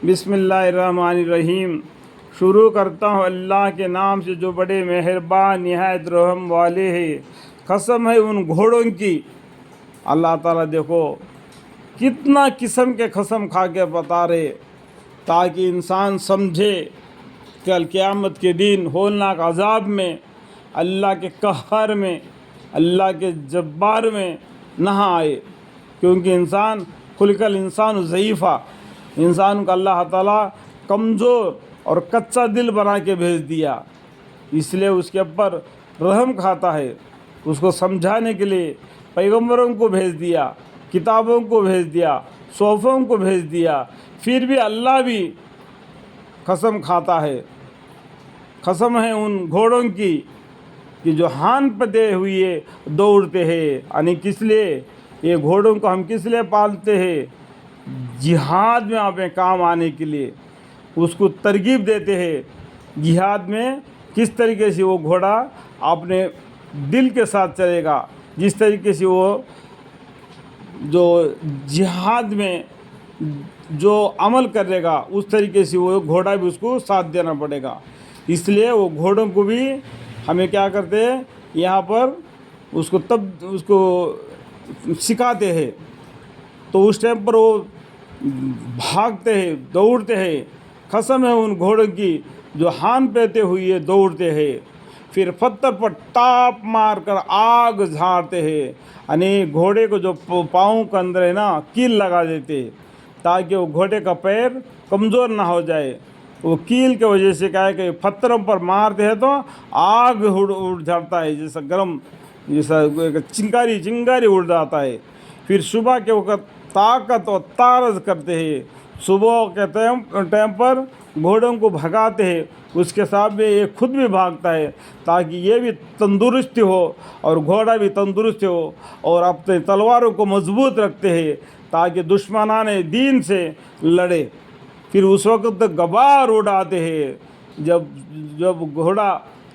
बिस्मिल्लाहिर्रहमानिर्रहीम। शुरू करता हूँ अल्लाह के नाम से जो बड़े मेहरबान निहायत रहम वाले हैं। कसम है उन घोड़ों की। अल्लाह ताला देखो कितना किस्म के कसम खा के बता रहे, ताकि इंसान समझे कल क़यामत के दिन होलनाक अज़ाब में, अल्लाह के कहर में, अल्लाह के जब्बार में ना आए। क्योंकि इंसान खुलकल इंसान ज़ईफ़ा, इंसान को अल्लाह ताला कमज़ोर और कच्चा दिल बना के भेज दिया, इसलिए उसके ऊपर रहम खाता है। उसको समझाने के लिए पैगम्बरों को भेज दिया, किताबों को भेज दिया, सोफ़ों को भेज दिया, फिर भी अल्लाह भी कसम खाता है। कसम है उन घोड़ों की कि जो हान पते हुए दौड़ते हैं। यानी किस लिए ये घोड़ों को हम किस लिए पालते हैं? जिहाद में अपने काम आने के लिए उसको तरगीब देते हैं। जिहाद में किस तरीके से वो घोड़ा अपने दिल के साथ चलेगा, जिस तरीके से वो जो जिहाद में जो अमल करेगा उस तरीके से वो घोड़ा भी उसको साथ देना पड़ेगा। इसलिए वो घोड़ों को भी हमें क्या करते हैं, यहाँ पर उसको सिखाते हैं। तो उस टाइम पर वो भागते हैं, दौड़ते हैं। कसम है उन घोड़ों की जो हान पेते हुए दौड़ते हैं, फिर पत्थर पर टाप मार कर आग झाड़ते हैं। यानी घोड़े को जो पाँव के अंदर है ना कील लगा देते हैं, ताकि वो घोड़े का पैर कमज़ोर ना हो जाए। वो कील के वजह से क्या है कि पत्थरों पर मारते हैं तो आग उड़ जाता है, जैसा गरम जैसा चिंगारी उड़ जाता है। फिर सुबह के वक़्त ताकत और तारज करते हैं। सुबह के टाइम पर घोड़ों को भगाते हैं, उसके साथ में ये खुद भी भागता है, ताकि ये भी तंदुरुस्त हो और घोड़ा भी तंदुरुस्त हो। और अपने तलवारों को मजबूत रखते हैं ताकि दुश्मनाने दीन से लड़े। फिर उस वक्त गबार उड़ाते हैं।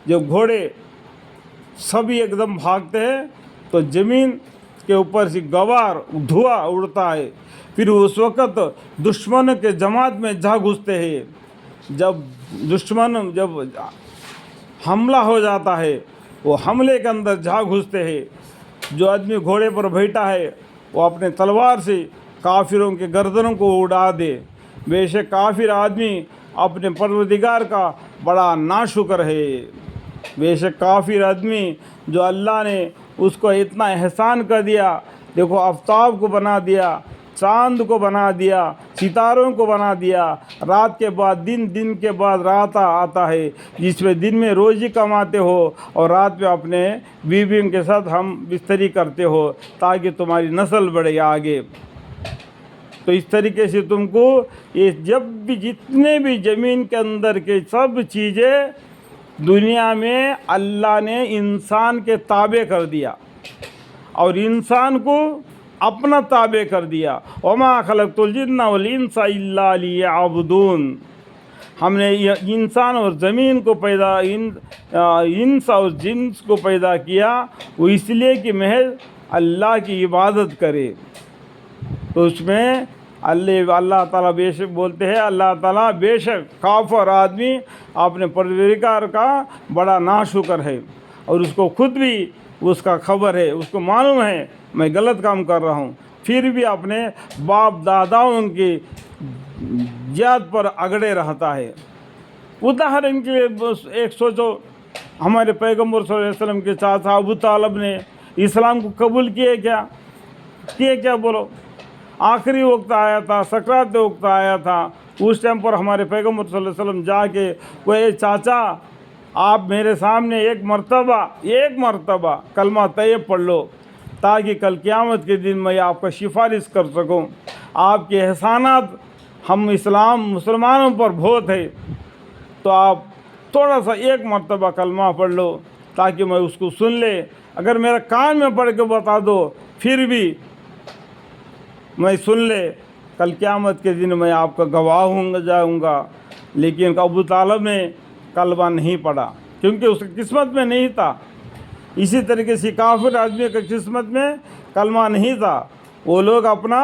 जब घोड़े सभी एकदम भागते हैं तो ज़मीन के ऊपर से गवार धुआं उड़ता है। फिर उस वक़्त दुश्मन के जमात में जा घुसते हैं। जब हमला हो जाता है, वो हमले के अंदर जा घुसते हैं। जो आदमी घोड़े पर बैठा है वो अपने तलवार से काफिरों के गर्दनों को उड़ा दे। बेशक काफिर आदमी अपने परवरदिगार का बड़ा नाशुक्र है। बेशक काफिर आदमी जो अल्लाह ने उसको इतना एहसान कर दिया, देखो आफ्ताब को बना दिया, चाँद को बना दिया, सितारों को बना दिया। रात के बाद दिन, दिन के बाद रात आता है, जिसमें दिन में रोज़ी कमाते हो और रात में अपने बीवियों के साथ हम बिस्तरी करते हो, ताकि तुम्हारी नस्ल बढ़े आगे। तो इस तरीके से तुमको ये जब भी जितने भी ज़मीन के अंदर के सब चीज़ें दुनिया में अल्लाह ने इंसान के ताबे कर दिया और इंसान को अपना ताबे कर दिया। वमा खलक़तुल जिन्ना वल इंसा इल्ला लियअबुदून। हमने इंसान और ज़मीन को पैदा इंस और जिन्स को पैदा किया वो इसलिए कि महज अल्लाह की इबादत करे। तो उसमें अल्लाह ताला बेशक बोलते हैं, अल्लाह ताला बेशक काफ़र आदमी अपने परवरदिगार का बड़ा नाशुक्र है और उसको खुद भी उसका खबर है, उसको मालूम है मैं गलत काम कर रहा हूँ, फिर भी अपने बाप दादाओं की याद पर अगड़े रहता है। उदाहरण के लिए एक सोचो, हमारे पैगम्बर सल्लल्लाहु अलैहि वसल्लम के चाचा अबू तालिब ने इस्लाम को कबूल किए क्या बोलो? आखिरी वक्त आया था, सकरात वक्त आया था, उस टाइम पर हमारे पैगम्बर सल्लल्लाहु अलैहि वसल्लम जाके वो चाचा आप मेरे सामने एक मरतबा कलमा तैयब पढ़ लो, ताकि कल क़यामत के दिन मैं आपका सिफारिश कर सकूं। आपके एहसानात हम मुसलमानों पर बहुत है, तो आप थोड़ा सा एक मरतबा कलमा पढ़ लो ताकि मैं उसको सुन ले। अगर मेरा कान में पढ़ के बता दो फिर भी मैं सुन ले, कल क़यामत के दिन मैं आपका गवाह जाऊँगा। लेकिन अबू तालिब ने कलमा नहीं पढ़ा क्योंकि उसकी किस्मत में नहीं था। इसी तरीके से काफिर आदमी की किस्मत में कलमा नहीं था। वो लोग अपना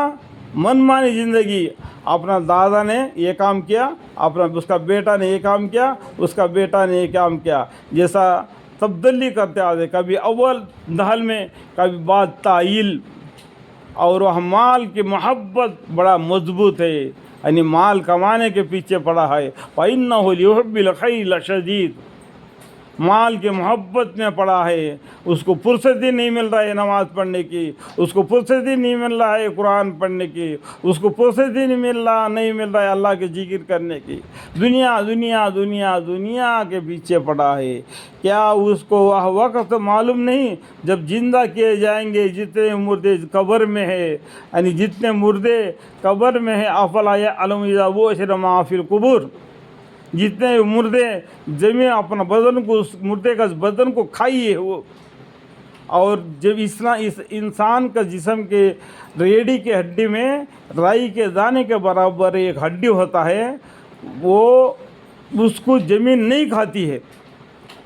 मनमानी ज़िंदगी, अपना दादा ने ये काम किया, अपना उसका बेटा ने ये काम किया, उसका बेटा ने ये काम किया, जैसा तब्दीली करते आते, कभी अव्वल दहल में, कभी बाद ताईल। और वह माल की मोहब्बत बड़ा मजबूत है, यानी माल कमाने के पीछे पड़ा है। वइन्नहु लिहुब्बिल खैर लशदीद, माल की मोहब्बत में पड़ा है, उसको फुर्सत ही नहीं मिल रहा है नमाज़ पढ़ने की, उसको फुर्सत ही नहीं मिल रहा है कुरान पढ़ने की, उसको फुर्सत ही नहीं मिल रहा है अल्लाह के जिक्र करने की। दुनिया दुनिया दुनिया दुनिया के पीछे पड़ा है। क्या उसको वह वक्त मालूम नहीं जब जिंदा किए जाएंगे, जितने मुर्दे कब्र में है, यानी जितने मुर्दे कब्र में है, अफला यअलमु इज़ा बुशिरा मा फिल कुबूर, जितने मुर्दे जमीन अपना बदन को, उस मुर्दे का बदन को खाई है वो। और जब इस इंसान का जिस्म के रेडी के हड्डी में राई के दाने के बराबर एक हड्डी होता है, वो उसको ज़मीन नहीं खाती है,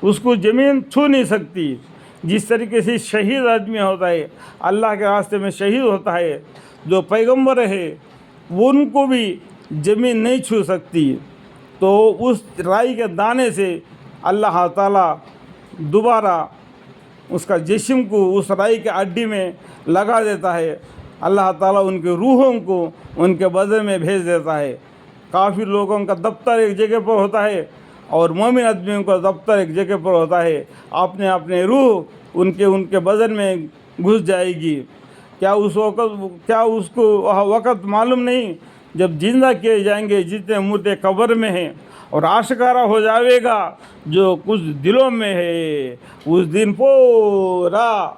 उसको ज़मीन छू नहीं सकती। जिस तरीके से शहीद आदमी होता है, अल्लाह के रास्ते में शहीद होता है, जो पैगंबर है, वो उनको भी ज़मीन नहीं छू सकती। तो उस राई के दाने से अल्लाह ताला दोबारा उसका जिस्म को उस राई के हड्डी में लगा देता है। अल्लाह ताला उनके रूहों को उनके बदन में भेज देता है। काफ़िर लोगों का दफ्तर एक जगह पर होता है और मोमिन आदमियों का दफ्तर एक जगह पर होता है। अपने अपने रूह उनके बदन में घुस जाएगी। क्या उसको वह वक़्त मालूम नहीं जब जिंदा किए जाएंगे जितने मुर्दे कब्र में हैं, और आशकारा हो जाएगा जो कुछ दिलों में है। उस दिन पूरा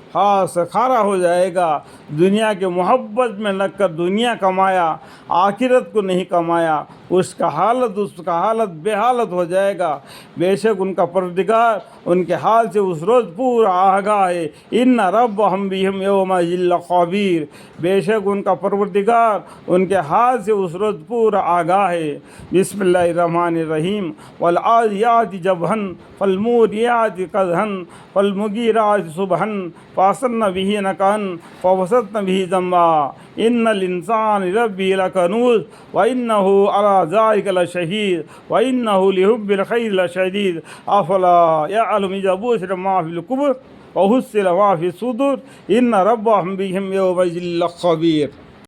खास खारा हो जाएगा। दुनिया के मोहब्बत में लगकर दुनिया कमाया, आखिरत को नहीं कमाया, उसका हालत बेहालत हो जाएगा। बेशक उनका परवरदिगार उनके हाल से उस रोज़ पूरा आगाह है। इन्ना रब्बहुम बिहिम यौमइज़िन लख़बीर, बेशक उनका परवरदिगार उनके हाल से उस रोज़ पूरा आगाह है। बिस्मिल्लाहिर्रहमानिर्रहीम। वल आदियाति जबहन फल्मूरियाति क़दहन फल्मुगीराति सुबहन फ़असरन बिही नक़अन फ़वसतन बिही ज़म्मा इन्नल इंसान लिरब्बिही लकनूज़ व इन्नहु अला ज़ालिका लशहीद व इन्नहु लिहुब्बिल खैर लशदीद अफ़ला यअलमु इज़ा बुशिरा मा फिल कुबूर व हुस्सिला मा फिस सुदूर इन्न रब्बहुम बिहिम यौमइज़िन लख़बीर।